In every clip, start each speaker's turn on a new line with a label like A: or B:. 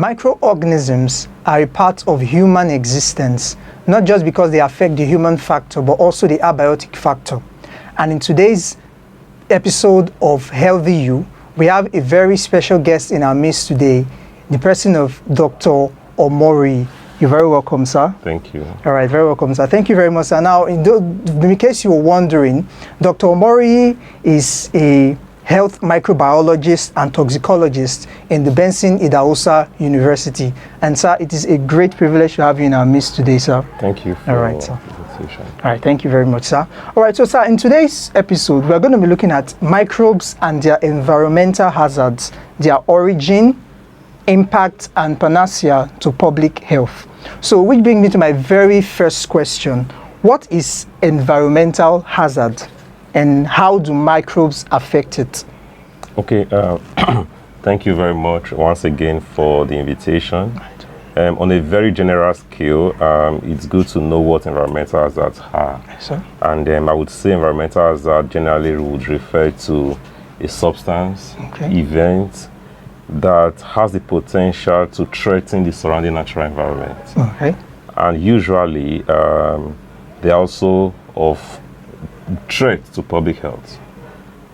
A: Microorganisms are a part of human existence, not just because they affect the human factor, but also the abiotic factor. And in today's episode of Healthy You, we have a very special guest in our midst today, the person of Dr. Omori. You're very welcome, sir.
B: Thank you.
A: All right, very welcome, sir. Thank you very much, sir. Now, in case you were wondering, Dr. Omori is a health microbiologist and toxicologist in the Benson Idahosa University. And, sir, it is a great privilege to have you in our midst today, sir.
B: Thank you for the invitation.
A: All right, thank you very much, sir. All right, so, sir, in today's episode, we're going to be looking at microbes and their environmental hazards, their origin, impact, and panacea to public health. So, which brings me to my very first question. What is environmental hazard, and how do microbes affect it?
B: Okay, thank you very much once again for the invitation. On a very general scale, it's good to know what environmental hazards are.
A: Yes, sir.
B: And I would say environmental hazard generally would refer to a substance, event, that has the potential to threaten the surrounding natural environment.
A: Okay.
B: And usually, they're also of threat to public health.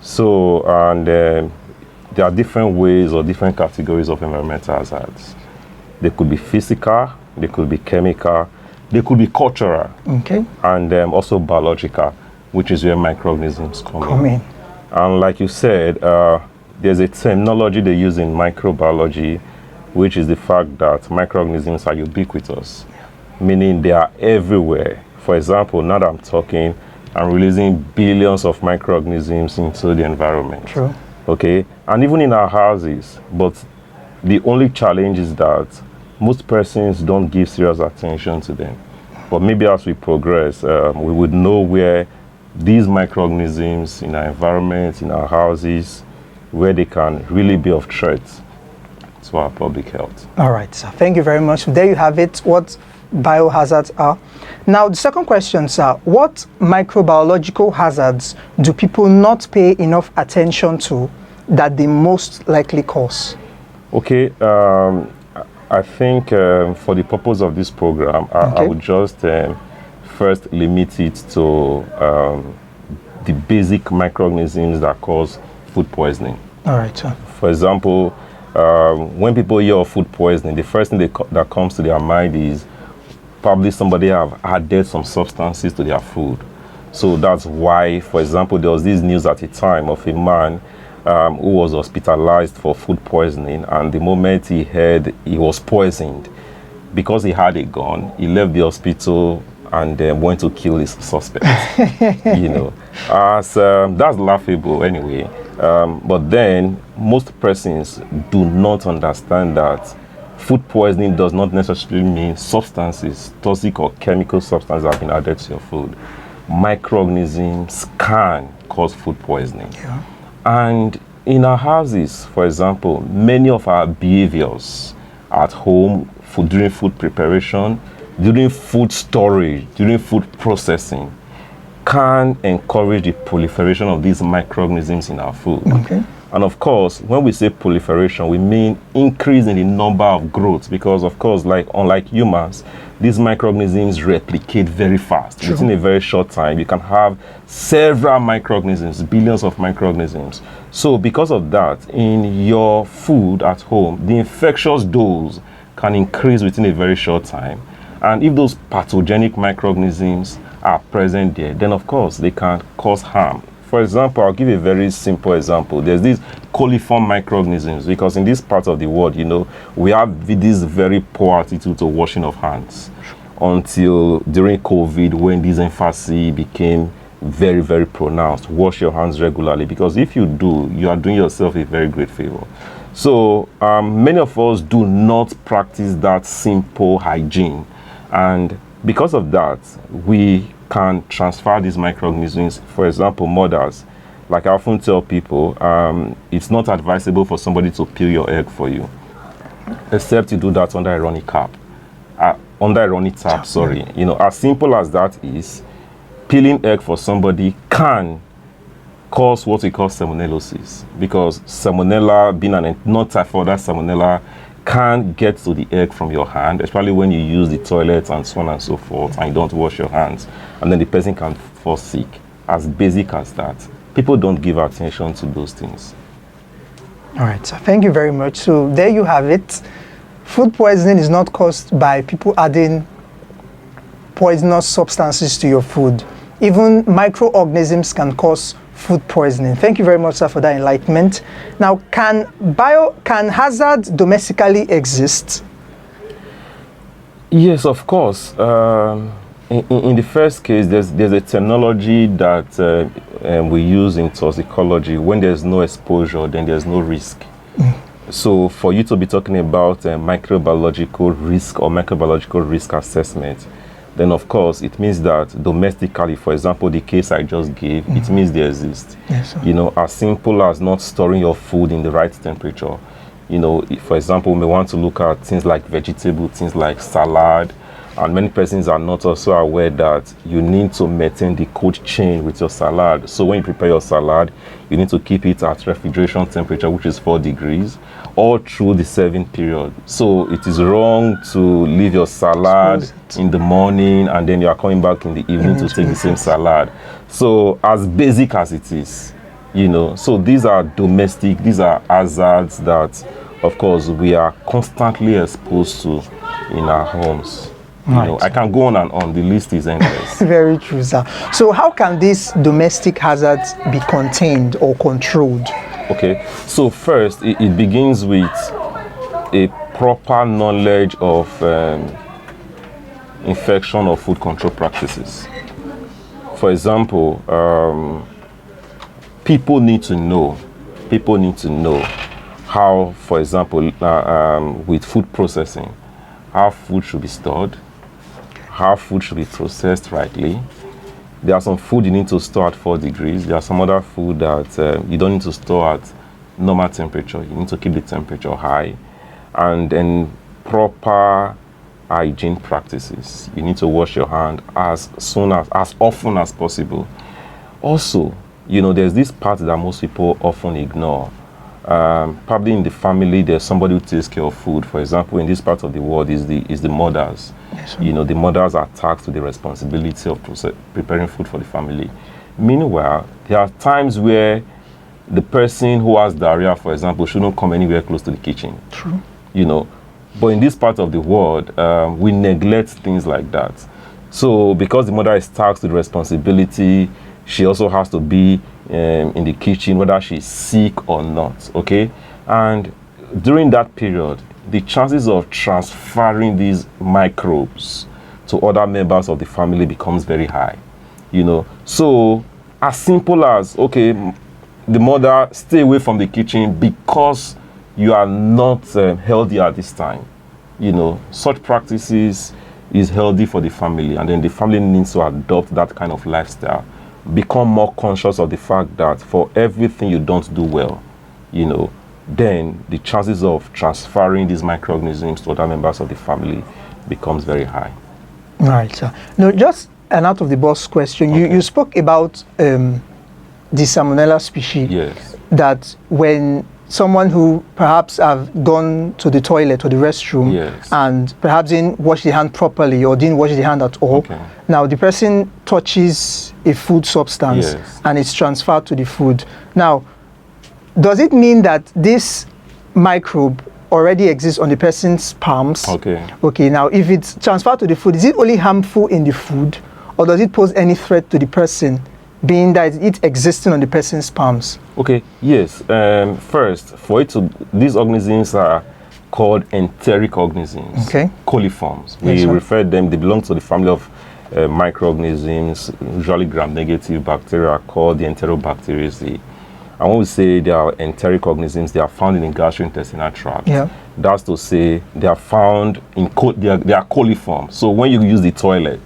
B: So, and there are different ways or different categories of environmental hazards. They could be physical, they could be chemical, they could be cultural, and also biological, which is where microorganisms come in. And like you said, there's a terminology they use in microbiology, which is the fact that microorganisms are ubiquitous, meaning they are everywhere. For example, now that I'm talking, I'm releasing billions of microorganisms into the environment.
A: True.
B: Okay, and even in our houses. But the only challenge is that most persons don't give serious attention to them. But maybe as we progress, we would know where these microorganisms in our environment, in our houses, where they can really be of threat to our public health.
A: All right, sir. Thank you very much. There you have it, what biohazards are. Now, the second question, sir, what microbiological hazards do people not pay enough attention to that they most likely cause? Okay,
B: I think for the purpose of this program, I would just first limit it to the basic microorganisms that cause food poisoning.
A: All right, sir.
B: For example, when people hear of food poisoning, the first thing that comes to their mind is probably somebody have added some substances to their food. So that's why, for example, there was this news at the time of a man who was hospitalized for food poisoning, and the moment he heard he was poisoned, because he had a gun, he left the hospital and went to kill his suspect. You know, as that's laughable anyway. But then most persons do not understand that food poisoning does not necessarily mean substances, toxic or chemical substances have been added to your food. Microorganisms can cause food poisoning.
A: Yeah.
B: And in our houses, for example, many of our behaviors at home, during food preparation, during food storage, during food processing, can encourage the proliferation of these microorganisms in our food.
A: Okay.
B: And of course, when we say proliferation, we mean increase in the number of growths, because of course, unlike humans, these microorganisms replicate very fast.
A: True.
B: Within a very short time, you can have several microorganisms, billions of microorganisms. So because of that, in your food at home, the infectious dose can increase within a very short time. And if those pathogenic microorganisms are present there, then of course they can cause harm. For example, I'll give a very simple example. There's these coliform microorganisms, because in this part of the world, you know, we have this very poor attitude to washing of hands until during COVID, when this emphasis became very, very pronounced. Wash your hands regularly, because if you do, you are doing yourself a very great favor. So many of us do not practice that simple hygiene. And because of that, we can transfer these microorganisms. For example, mothers, like I often tell people, it's not advisable for somebody to peel your egg for you, except you do that under a running tap. You know, as simple as that is, peeling egg for somebody can cause what we call salmonellosis, because salmonella, being not typhoid salmonella, can get to the egg from your hand, especially when you use the toilet and so on and so forth, and you don't wash your hands, and then the person can fall sick. As basic as that, people don't give attention to those things.
A: All right, so thank you very much. So there you have it. Food poisoning is not caused by people adding poisonous substances to your food. Even microorganisms can cause food poisoning. Thank you very much, sir, for that enlightenment. Now, can hazard domestically exist?
B: Yes, of course. In the first case, there's a technology that we use in toxicology. When there's no exposure, then there's no risk. So for you to be talking about microbiological risk or microbiological risk assessment, then of course it means that domestically, for example, the case I just gave, it means they exist.
A: Yes, sir.
B: You know, as simple as not storing your food in the right temperature. You know, for example, we may want to look at things like vegetable, things like salad, and many persons are not also aware that you need to maintain the cold chain with your salad. So when you prepare your salad, you need to keep it at refrigeration temperature, which is 4 degrees, all through the serving period. So it is wrong to leave your salad in the morning and then you are coming back in the evening to take the same salad. So as basic as it is, you know, so these are domestic, these are hazards that, of course, we are constantly exposed to in our homes. You know, I can go on and on. The list is endless.
A: Very true, sir. So how can these domestic hazards be contained or controlled?
B: Okay, so first, it begins with a proper knowledge of infection or food control practices. For example, people need to know how, for example, with food processing, how food should be stored, how food should be processed rightly. There are some food you need to store at 4 degrees. There are some other food that you don't need to store at normal temperature. You need to keep the temperature high. And then proper hygiene practices. You need to wash your hand as often as possible. Also, you know, there's this part that most people often ignore. Probably in the family, there's somebody who takes care of food. For example, in this part of the world is the mothers. Yes, you know, the mothers are tasked with the responsibility of preparing food for the family. Meanwhile, there are times where the person who has diarrhea, for example, shouldn't come anywhere close to the kitchen.
A: True.
B: You know, but in this part of the world, we neglect things like that. So because the mother is tasked with responsibility, she also has to be in the kitchen, whether she's sick or not, okay? And during that period, the chances of transferring these microbes to other members of the family becomes very high, you know? So as simple as, okay, the mother, stay away from the kitchen because you are not healthy at this time. You know, such practices is healthy for the family, and then the family needs to adopt that kind of lifestyle. Become more conscious of the fact that for everything you don't do well, you know, then the chances of transferring these microorganisms to other members of the family becomes very high.
A: Right, sir. No, just an out-of-the-box question. Okay. You spoke about the Salmonella species.
B: Yes.
A: That when someone who perhaps have gone to the toilet or the restroom,
B: yes,
A: and perhaps didn't wash the hand properly or didn't wash the hand at all,
B: okay,
A: now the person touches a food substance,
B: yes,
A: and it's transferred to the food. Now, does it mean that this microbe already exists on the person's palms?
B: Okay.
A: Okay, now if it's transferred to the food, is it only harmful in the food, or does it pose any threat to the person, being that it's existing on the person's palms?
B: Okay, yes. First, these organisms are called enteric organisms,
A: okay,
B: coliforms. We refer them, they belong to the family of microorganisms, usually gram-negative bacteria, are called the Enterobacteriaceae. And when we say they are enteric organisms, they are found in the gastrointestinal tract.
A: Yeah.
B: That's to say they are found in they are coliform. So when you use the toilet,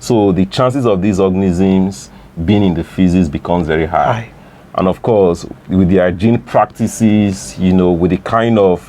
B: so the chances of these organisms being in the feces becomes very high. And of course, with the hygiene practices, you know, with the kind of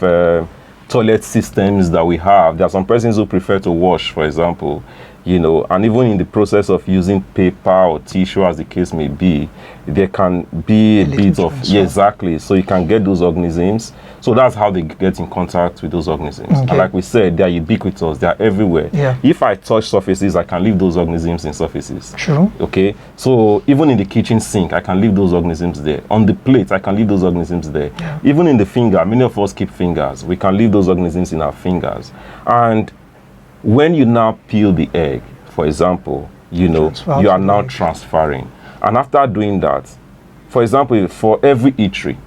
B: toilet systems that we have, there are some persons who prefer to wash, for example, you know, and even in the process of using paper or tissue, as the case may be, there can be a bit of, yeah, exactly. So you can get those organisms. So that's how they get in contact with those organisms.
A: Okay.
B: And like we said, they're ubiquitous, they're everywhere.
A: Yeah.
B: If I touch surfaces, I can leave those organisms in surfaces.
A: True.
B: Okay. So even in the kitchen sink, I can leave those organisms there. On the plate, I can leave those organisms there.
A: Yeah.
B: Even in the finger, many of us keep fingers. We can leave those organisms in our fingers. And when you now peel the egg, for example, you know, you are now transferring. And after doing that, for example, for every eatery,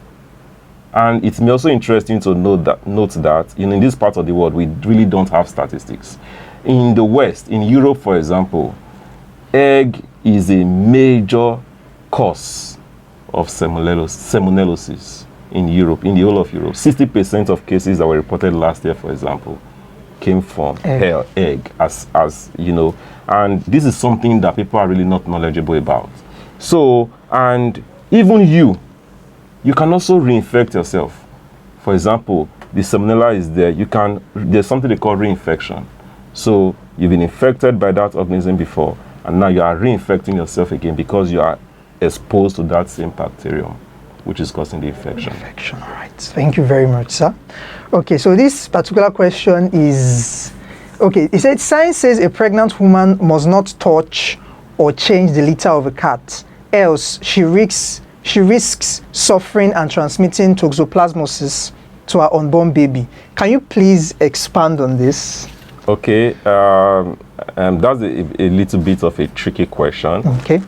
B: and it's also interesting to note that in this part of the world, we really don't have statistics. In the West, in Europe, for example, egg is a major cause of salmonellosis in Europe, in the whole of Europe. 60% of cases that were reported last year, for example, came from egg, as you know, and this is something that people are really not knowledgeable about. So, and even you can also reinfect yourself. For example, the salmonella is there. There's something they call reinfection. So you've been infected by that organism before, and now you are reinfecting yourself again because you are exposed to that same bacterium, which is causing the infection.
A: All right. Thank you very much, sir. Okay, so this particular question is, okay, it said science says a pregnant woman must not touch or change the litter of a cat, else she risks suffering and transmitting toxoplasmosis to her unborn baby. Can you please expand on this?
B: Okay, that's a little bit of a tricky question.
A: Okay.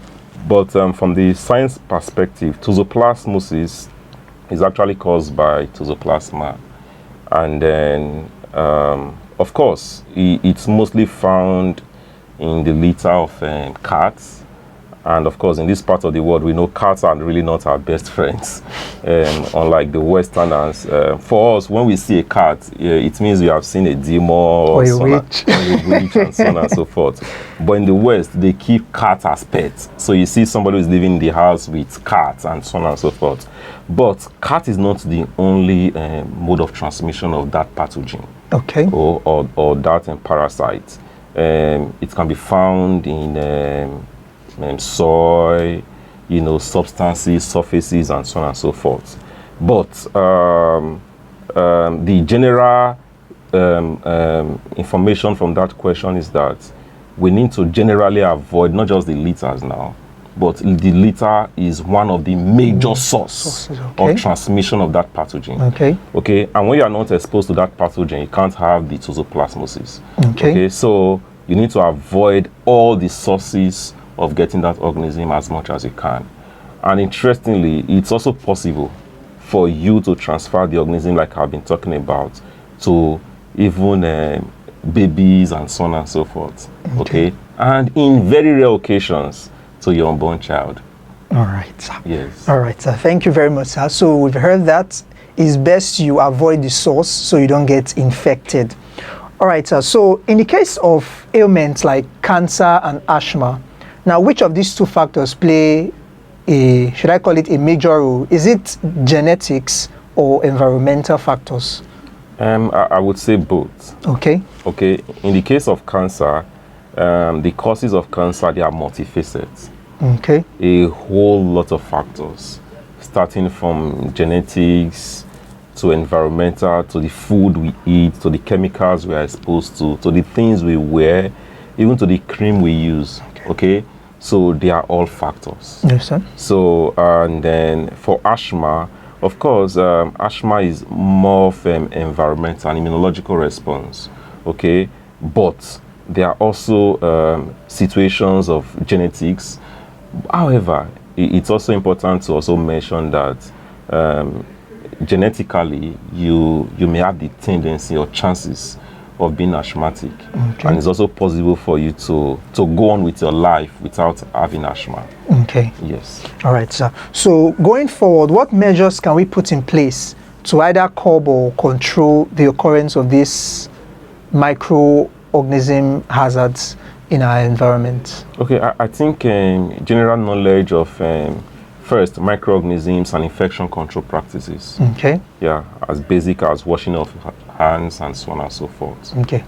B: But from the science perspective, toxoplasmosis is actually caused by toxoplasma. And then, of course, it's mostly found in the litter of cats. And of course, in this part of the world, we know cats are really not our best friends, unlike the Westerners. For us, when we see a cat, it means we have seen a demon or
A: a witch,
B: and so on and so forth. But in the West, they keep cats as pets. So you see somebody who's living in the house with cats and so on and so forth. But cat is not the only mode of transmission of that pathogen.
A: Okay.
B: Or that parasite. It can be found in soil, you know, substances, surfaces, and so on and so forth. But the general information from that question is that we need to generally avoid not just the litters now, but the litter is one of the major sources of transmission of that pathogen. Okay. And when you are not exposed to that pathogen, you can't have the toxoplasmosis. Okay. So you need to avoid all the sources of getting that organism as much as you can. And interestingly, it's also possible for you to transfer the organism, like I've been talking about, to even babies and so on and so forth. Okay. And in very rare occasions, to your unborn child.
A: All right, sir.
B: Yes.
A: All right, sir. Thank you very much, sir. So we've heard that it's best you avoid the source so you don't get infected. All right, sir. So in the case of ailments like cancer and asthma, now, which of these two factors play should I call it a major role? Is it genetics or environmental factors?
B: I would say both.
A: Okay.
B: Okay. In the case of cancer, the causes of cancer, they are multifaceted.
A: Okay.
B: A whole lot of factors, starting from genetics to environmental, to the food we eat, to the chemicals we are exposed to the things we wear, even to the cream we use. Okay, so they are all factors.
A: Yes, sir.
B: So, and then for asthma, of course, asthma is more of an environmental and immunological response. Okay, but there are also situations of genetics. However, it's also important to also mention that genetically, you may have the tendency or chances of being asthmatic, and it's also possible for you to go on with your life without having asthma.
A: Okay.
B: Yes. All
A: right, sir. So going forward, what measures can we put in place to either curb or control the occurrence of these microorganism hazards in our environment?
B: Okay, I think general knowledge of first microorganisms and infection control practices.
A: Okay.
B: Yeah, as basic as washing of hands and so on and so forth.
A: Okay.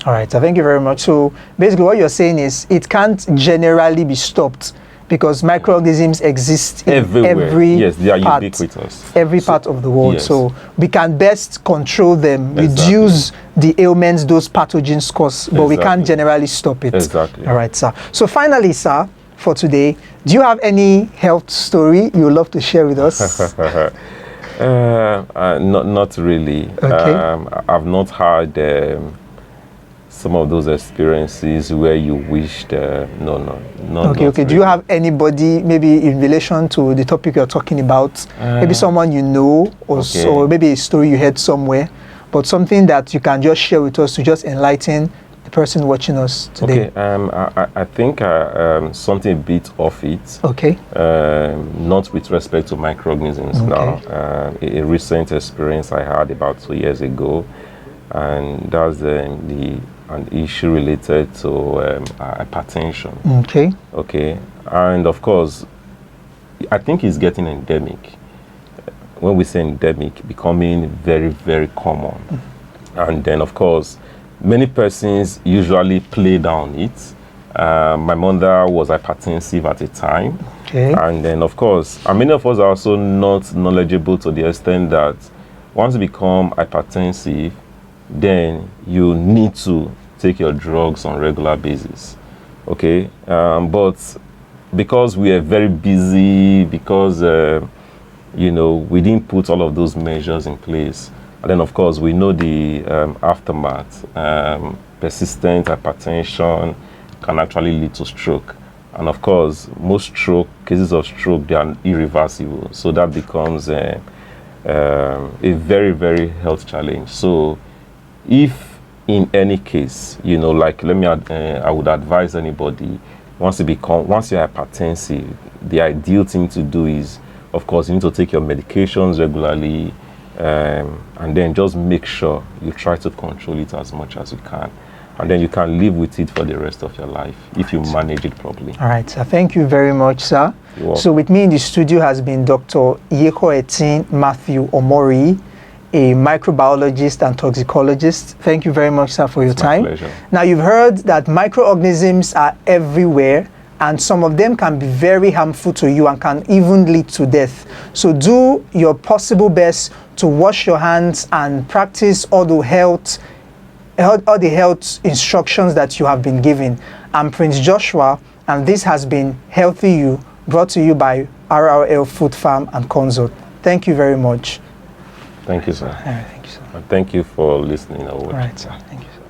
A: All right, so thank you very much. So basically what you're saying is it can't generally be stopped because microorganisms exist in
B: Everywhere.
A: every
B: Yes, they are
A: part,
B: ubiquitous.
A: every part of the world.
B: yes.
A: So we can best control them,
B: Exactly.
A: reduce the ailments those pathogens cause, but we can't
B: Exactly.
A: generally stop it.
B: Exactly.
A: All right, sir. So finally, sir, for today, do you have any health story you would love to share with us?
B: Not really.
A: Okay.
B: I've not had some of those experiences where you wished. No.
A: Okay.
B: Not
A: Do you
B: really.
A: have anybody maybe in relation to the topic you're talking about? Maybe someone you know,
B: Okay.
A: or maybe a story you heard somewhere, but something that you can just share with us to just enlighten the person watching us today.
B: Okay. I think something a bit off it.
A: Okay.
B: Not with respect to microorganisms now. A recent experience I had about 2 years ago, and that's an issue related to hypertension.
A: Okay.
B: Okay, and of course, I think it's getting endemic. When we say endemic, becoming very, very common. And then, of course, many persons usually play down it. My mother was hypertensive at the time.
A: Okay.
B: And then, of course, and many of us are also not knowledgeable to the extent that once you become hypertensive, then you need to take your drugs on a regular basis. Okay, but because we are very busy, because we didn't put all of those measures in place, and then of course we know the aftermath. Persistent hypertension can actually lead to stroke, and of course most cases of stroke, they are irreversible. So that becomes a very, very health challenge. So if in any case, I would advise anybody, once you're hypertensive, the ideal thing to do is, of course, you need to take your medications regularly, and then just make sure you try to control it as much as you can. And then you can live with it for the rest of your life if you manage it properly.
A: All right, sir. Thank you very much, sir.
B: You're welcome.
A: So with me in the studio has been Dr. Yehoetin Matthew Omori, a microbiologist and toxicologist. Thank you very much, sir, for your time.
B: My pleasure.
A: Now, you've heard that microorganisms are everywhere, and some of them can be very harmful to you and can even lead to death. So do your possible best to wash your hands and practice all the health instructions that you have been given. I'm Prince Joshua, and this has been Healthy You, brought to you by RRL Food Farm and Consult. Thank you very much.
B: Thank you, sir.
A: All right, thank you, sir.
B: And thank you for listening.
A: All right, sir. Thank you, sir.